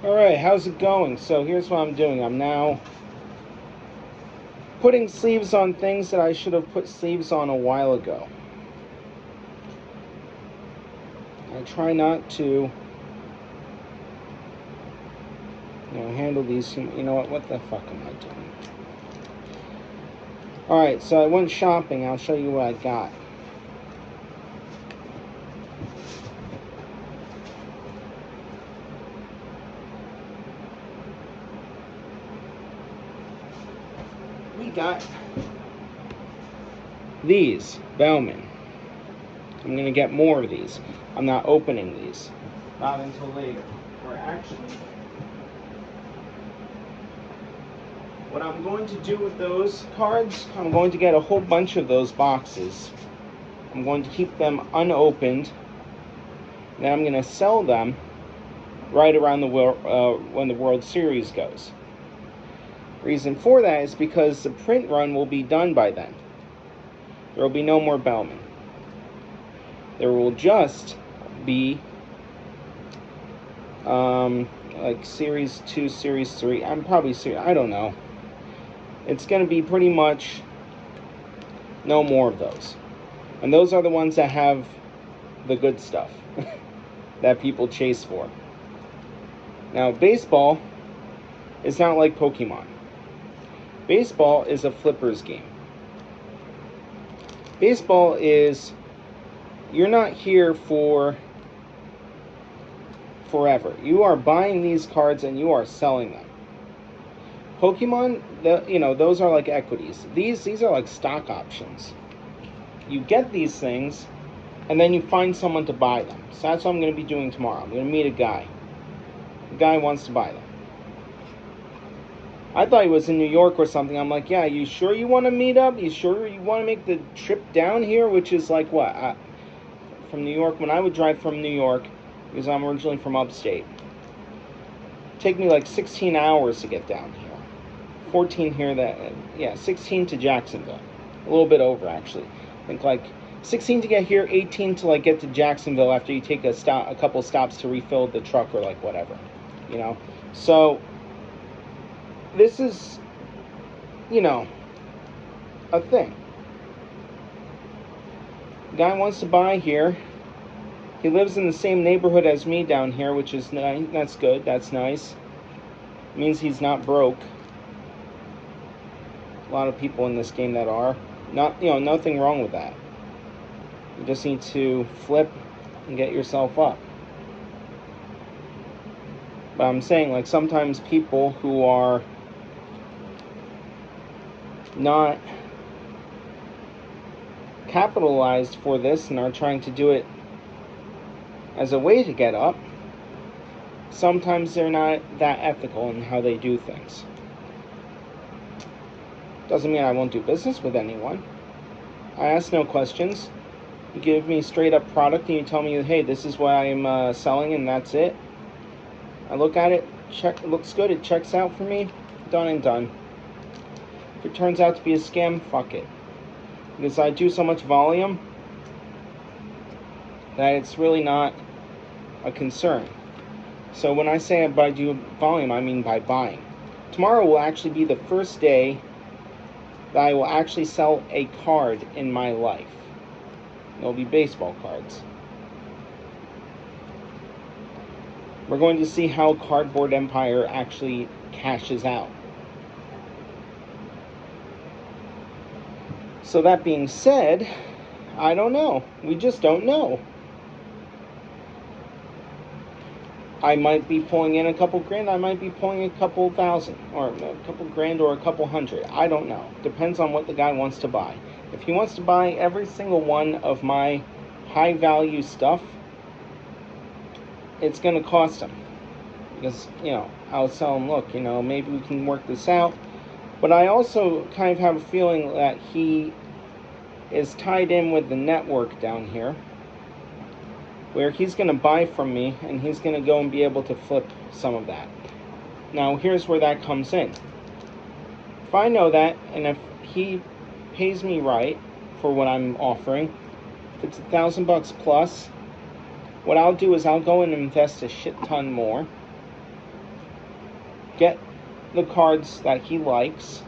Alright, how's it going? So here's what I'm doing. I'm now putting sleeves on things that I should have put sleeves on a while ago. I try not to, handle these. You know what? What the fuck am I doing? Alright, so I went shopping. I'll show you what I got. We got these Bowman. I'm gonna get more of these. I'm not opening these. Not until later. Or actually, what I'm going to do with those cards, I'm going to get a whole bunch of those boxes. I'm going to keep them unopened. And then I'm going to sell them right around the when the World Series goes. Reason for that is because the print run will be done by then. There will be no more Bowman. There will just be like Series 2, Series 3. I don't know. It's going to be pretty much no more of those. And those are the ones that have the good stuff that people chase for. Now, baseball is not like Pokemon. Baseball is a flipper's game. Baseball is, you're not here for forever. You are buying these cards and you are selling them. Pokemon, those are like equities. These are like stock options. You get these things, and then you find someone to buy them. So that's what I'm going to be doing tomorrow. I'm going to meet a guy. The guy wants to buy them. I thought he was in New York or something. I'm like, yeah, you sure you want to meet up? You sure you want to make the trip down here? Which is like what? From New York, when I would drive from New York, because I'm originally from upstate, it'd take me like 16 hours to get down here. 14 here, 16 to Jacksonville. A little bit over, actually. I think like 16 to get here, 18 to like get to Jacksonville after you take a couple stops to refill the truck or like whatever, So this is, a thing. The guy wants to buy here. He lives in the same neighborhood as me down here, which is nice. That's good. That's nice. It means he's not broke. A lot of people in this game that are. Nothing wrong with that. You just need to flip and get yourself up. But I'm saying, like, sometimes people who are not capitalized for this and are trying to do it as a way to get up, sometimes they're not that ethical in how they do things. Doesn't mean I won't do business with anyone. I ask no questions. You give me straight up product and you tell me, hey, this is what I'm selling, and that's it. I look at it, it looks good, it checks out for me, done and done. If it turns out to be a scam, fuck it. Because I do so much volume that it's really not a concern. So when I say I do volume, I mean by buying. Tomorrow will actually be the first day that I will actually sell a card in my life. It'll be baseball cards. We're going to see how Cardboard Empire actually cashes out. So that being said, I don't know. We just don't know. I might be pulling in a couple grand. I might be pulling a couple thousand, or a couple grand, or a couple hundred. I don't know. Depends on what the guy wants to buy. If he wants to buy every single one of my high value stuff, it's going to cost him. Because, I'll tell him, look, maybe we can work this out. But I also kind of have a feeling that he is tied in with the network down here, where he's going to buy from me and he's going to go and be able to flip some of that. Now, here's where that comes in. If I know that, and if he pays me right for what I'm offering, if it's $1,000 plus, what I'll do is I'll go and invest a shit ton more, get the cards that he likes,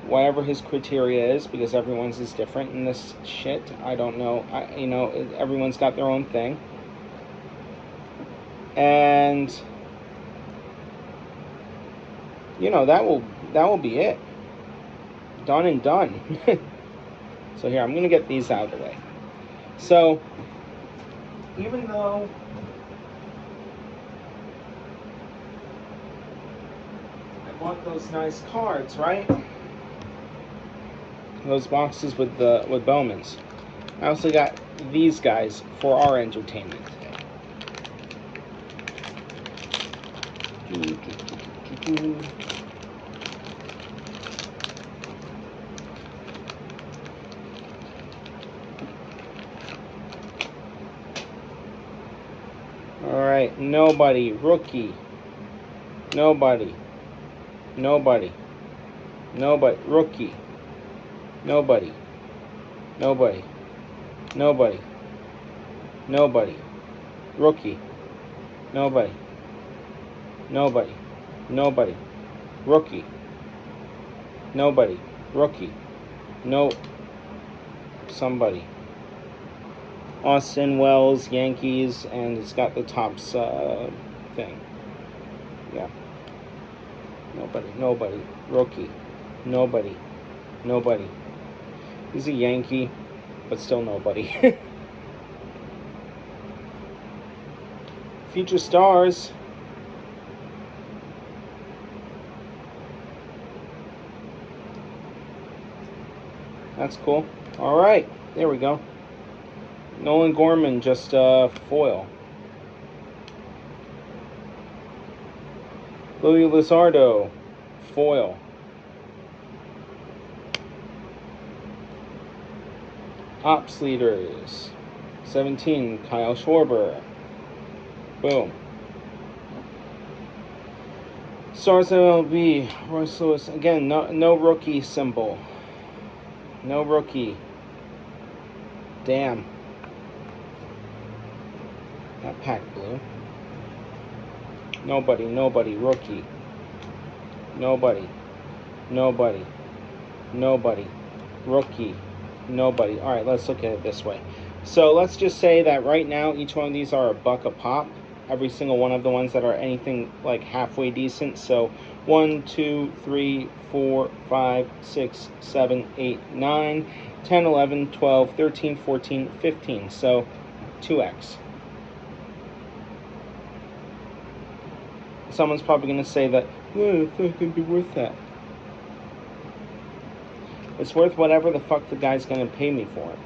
whatever his criteria is, because everyone's is different in this shit. I don't know. Everyone's got their own thing. And that will be it. Done and done. So here, I'm going to get these out of the way. So, even though I bought those nice cards, right? Those boxes with Bowmans. I also got these guys for our entertainment today. Alright, nobody, rookie. Nobody, rookie. Nobody, rookie. Nobody, rookie. Rookie. No, somebody. Austin, Wells, Yankees, and it's got the Topps thing. Yeah. Nobody. Rookie. Nobody. He's a Yankee, but still nobody. Future stars. That's cool. Alright, there we go. Nolan Gorman, just foil. Louis Lizardo, foil. Ops leaders, 17, Kyle Schwarber. Boom. Stars MLB, Royce Lewis. Again, no rookie symbol. No rookie. Damn. That pack blue. Nobody, rookie. Nobody, rookie. Nobody. Alright, let's look at it this way. So let's just say that right now each one of these are $1 a pop. Every single one of the ones that are anything like halfway decent. So 1, 2, 3, 4, 5, 6, 7, 8, 9, 10, 11, 12, 13, 14, 15. So 2x. Someone's probably going to say that, oh, it's not going to be worth that. It's worth whatever the fuck the guy's going to pay me for it.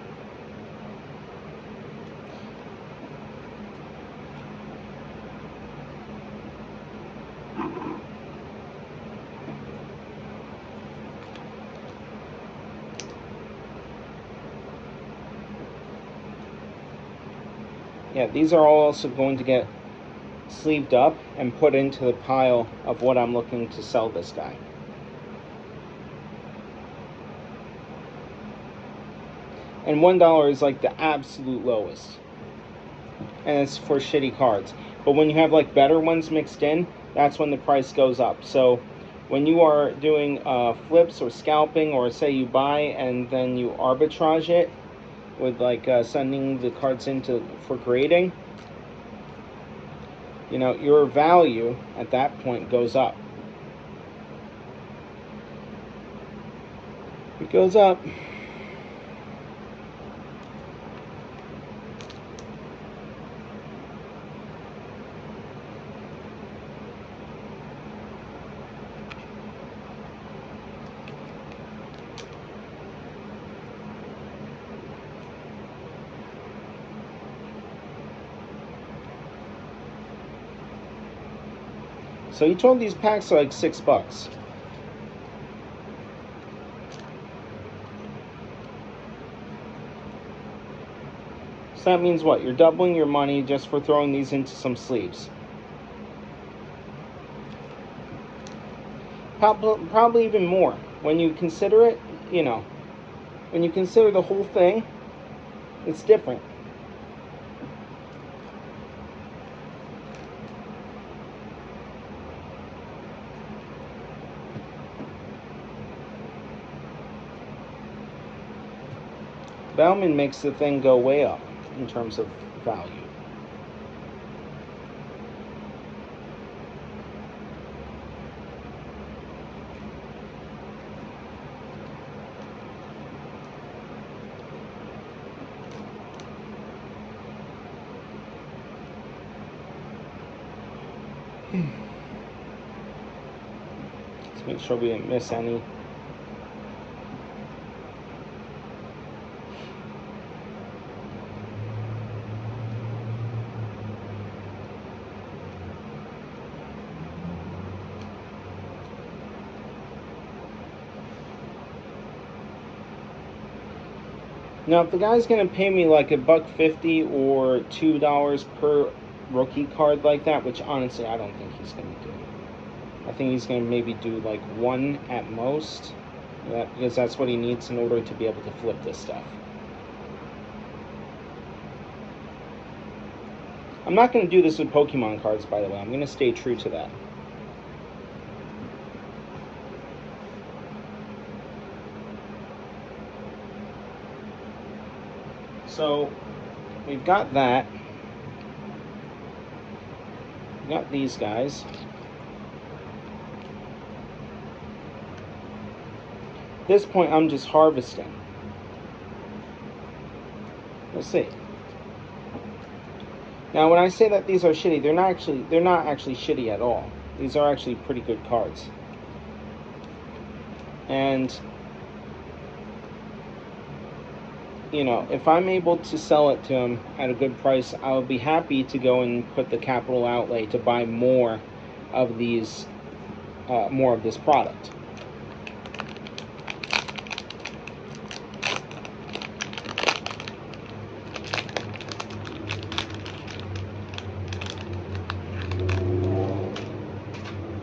Yeah, these are all also going to get sleeved up and put into the pile of what I'm looking to sell this guy. And $1 is like the absolute lowest. And it's for shitty cards. But when you have like better ones mixed in, that's when the price goes up. So when you are doing flips or scalping, or say you buy and then you arbitrage it with like sending the cards for grading, your value at that point goes up. It goes up. So each one of these packs are like $6. So that means what? You're doubling your money just for throwing these into some sleeves. Probably even more. When you consider it, when you consider the whole thing, it's different. Bowman makes the thing go way up in terms of value. Let's make sure we didn't miss any. Now, if the guy's gonna pay me like $1.50 or $2 per rookie card like that, which honestly I don't think he's gonna do. I think he's gonna maybe do like one at most, because that's what he needs in order to be able to flip this stuff. I'm not gonna do this with Pokemon cards, by the way. I'm gonna stay true to that. So, we've got that. We got these guys. At this point, I'm just harvesting. Let's see. Now, when I say that these are shitty, they're not actually shitty at all. These are actually pretty good cards. And you know, if I'm able to sell it to him at a good price, I would be happy to go and put the capital outlay to buy more of these, more of this product.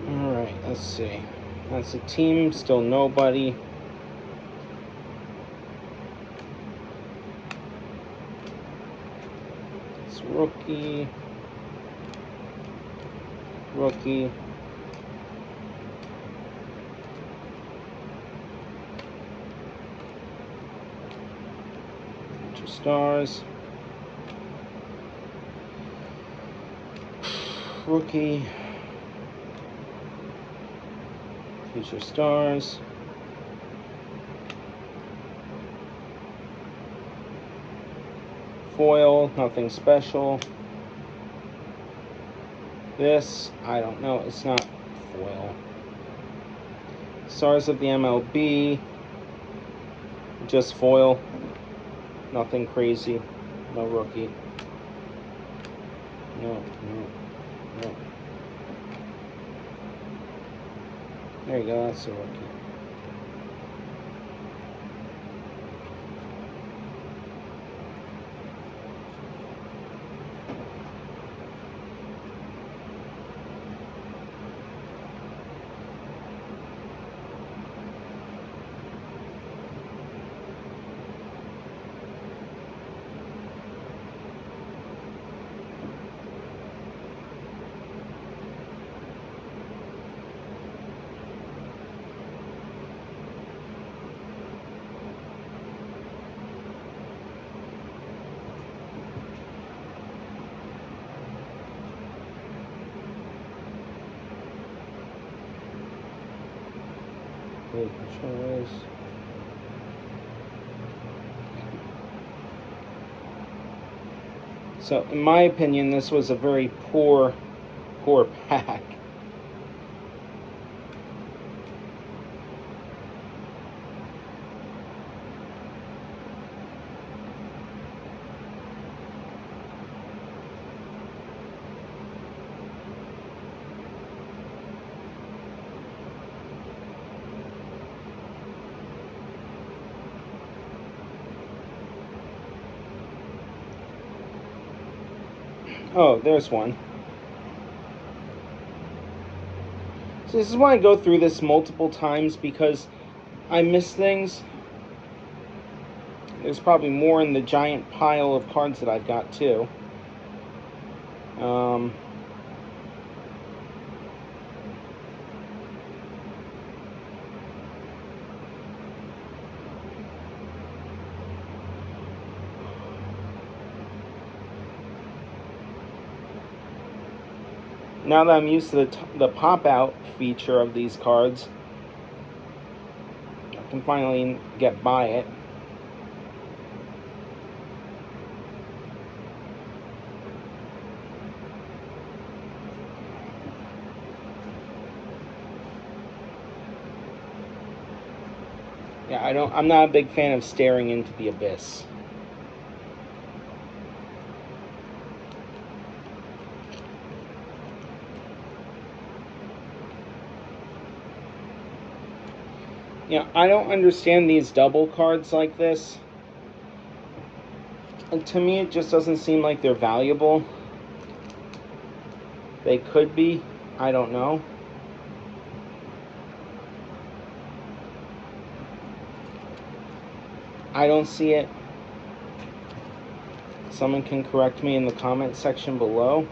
All right, let's see. That's a team, still nobody. Rookie, bunch of stars, rookie, future stars, foil, nothing special. This, I don't know, it's not foil. Stars of the MLB, just foil, nothing crazy, no rookie. No. There you go, that's a rookie. Choice. So, in my opinion, this was a very poor pack. Oh, there's one. So this is why I go through this multiple times, because I miss things. There's probably more in the giant pile of cards that I've got too. now that I'm used to the pop-out feature of these cards, I can finally get by it. Yeah, I'm not a big fan of staring into the abyss. Yeah, I don't understand these double cards like this. And to me, it just doesn't seem like they're valuable. They could be. I don't know. I don't see it. Someone can correct me in the comment section below.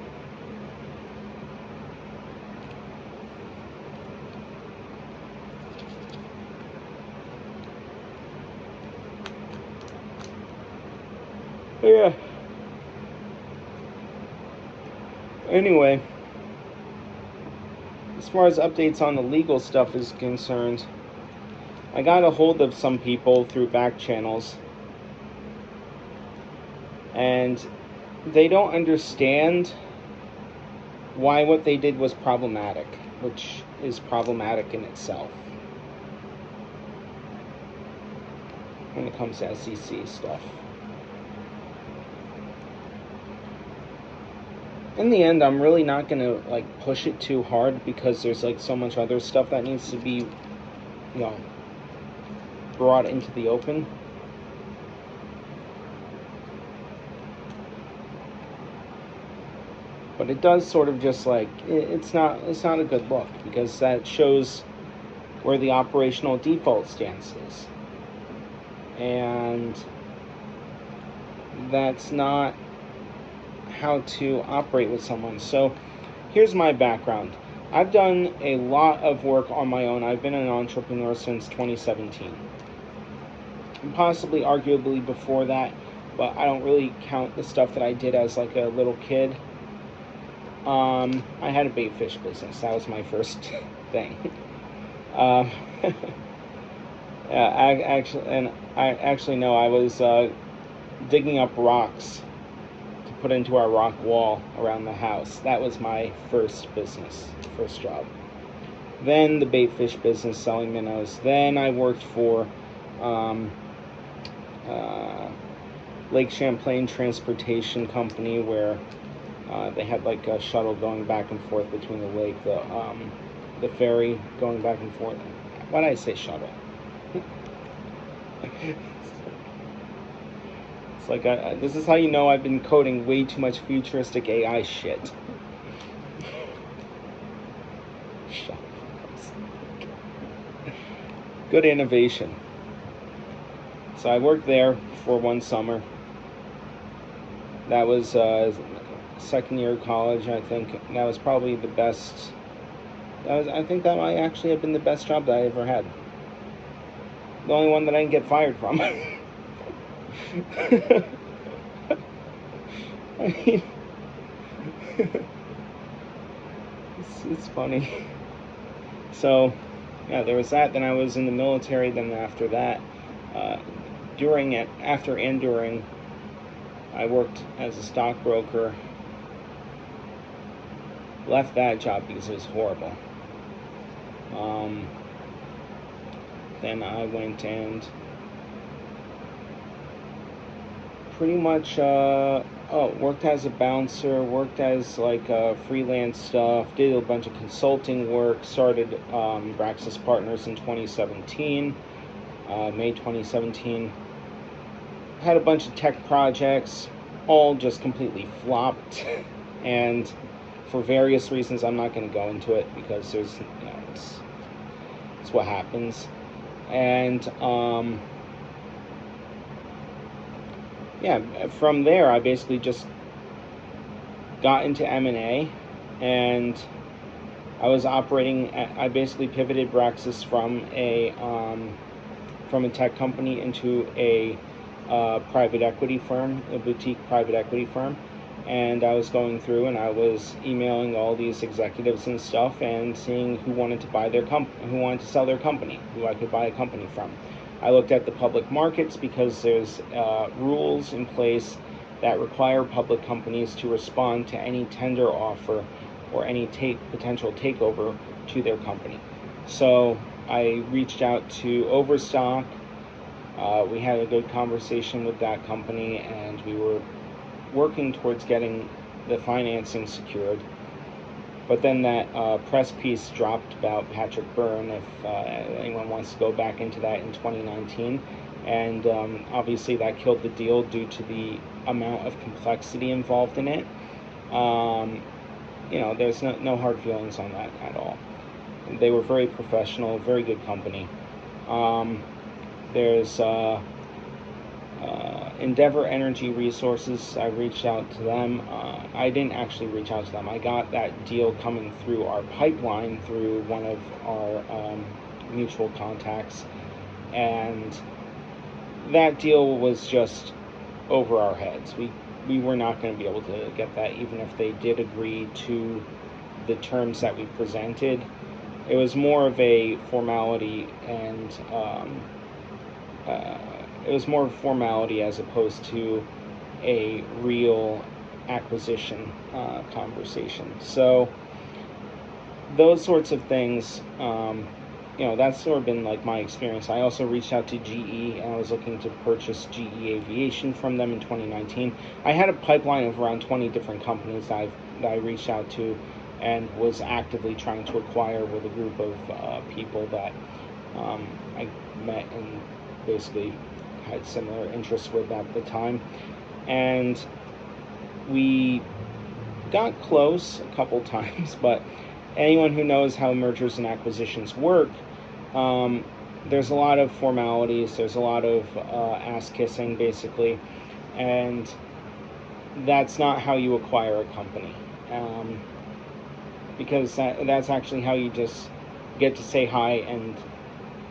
Yeah. Anyway, as far as updates on the legal stuff is concerned, I got a hold of some people through back channels, and they don't understand why what they did was problematic, which is problematic in itself when it comes to SEC stuff. In the end, I'm really not gonna like push it too hard because there's like so much other stuff that needs to be, brought into the open. But it does sort of just like it's not a good look, because that shows where the operational default stance is, and that's not how to operate with someone. So here's my background. I've done a lot of work on my own. I've been an entrepreneur since 2017, and possibly arguably before that, but I don't really count the stuff that I did as like a little kid. I had a bait fish business. That was my first thing. Yeah, I was digging up rocks to put into our rock wall around the house. That was my first business, first job. Then the bait fish business, selling minnows. Then I worked for Lake Champlain Transportation Company, where they had like a shuttle going back and forth between the lake, the ferry going back and forth. Why did I say shuttle? It's like this is how you know I've been coding way too much futuristic AI shit. Good innovation. So I worked there for one summer. That was second year of college. I think that was probably the best. I think that might actually have been the best job that I ever had. The only one that I didn't get fired from. I mean, it's funny. So, yeah, there was that. Then I was in the military. Then after that, after and during, I worked as a stockbroker. Left that job because it was horrible. Then I went and pretty much worked as a bouncer, worked as like freelance stuff, did a bunch of consulting work, started Braxis Partners in 2017, May 2017. Had a bunch of tech projects, all just completely flopped, and for various reasons I'm not going to go into it because there's, it's what happens. And yeah, from there I basically just got into M&A, and I was operating. I basically pivoted Braxis from a tech company into a private equity firm, a boutique private equity firm, and I was going through and I was emailing all these executives and stuff and seeing who wanted to buy who wanted to sell their company, who I could buy a company from. I looked at the public markets because there's rules in place that require public companies to respond to any tender offer or any potential takeover to their company. So I reached out to Overstock. We had a good conversation with that company, and we were working towards getting the financing secured. But then that press piece dropped about Patrick Byrne, if anyone wants to go back into that, in 2019. And obviously that killed the deal due to the amount of complexity involved in it. There's no hard feelings on that at all. They were very professional, very good company. There's Endeavor Energy Resources. I reached out to them. I didn't actually reach out to them. I got that deal coming through our pipeline through one of our mutual contacts, and that deal was just over our heads. We were not going to be able to get that, even if they did agree to the terms that we presented. It was more of a formality, and it was more of a formality as opposed to a real acquisition conversation. So those sorts of things, that's sort of been like my experience. I also reached out to GE, and I was looking to purchase GE Aviation from them in 2019. I had a pipeline of around 20 different companies that I reached out to and was actively trying to acquire with a group of people that I met and basically had similar interests with at the time. And we got close a couple times, but anyone who knows how mergers and acquisitions work, there's a lot of formalities, there's a lot of ass-kissing, basically, and that's not how you acquire a company, because that's actually how you just get to say hi and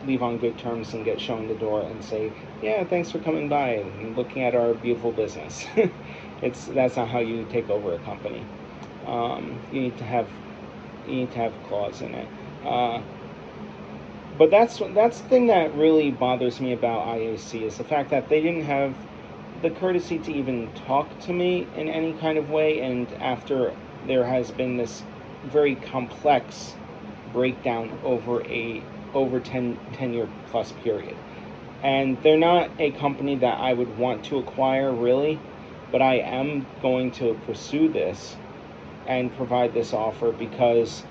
leave on good terms and get shown the door and say, yeah, thanks for coming by and looking at our beautiful business. That's not how you take over a company. You need to have clause in it. But that's the thing that really bothers me about IAC, is the fact that they didn't have the courtesy to even talk to me in any kind of way, and after there has been this very complex breakdown over 10-year plus period. And they're not a company that I would want to acquire, really, but I am going to pursue this and provide this offer because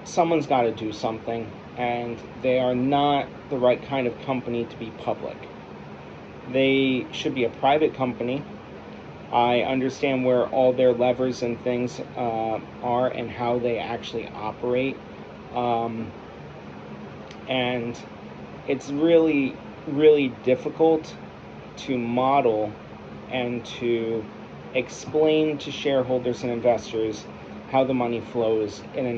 someone's got to do something, and they are not the right kind of company to be public. They should be a private company. I understand where all their levers and things are and how they actually operate. And it's really, really difficult to model and to explain to shareholders and investors how the money flows in an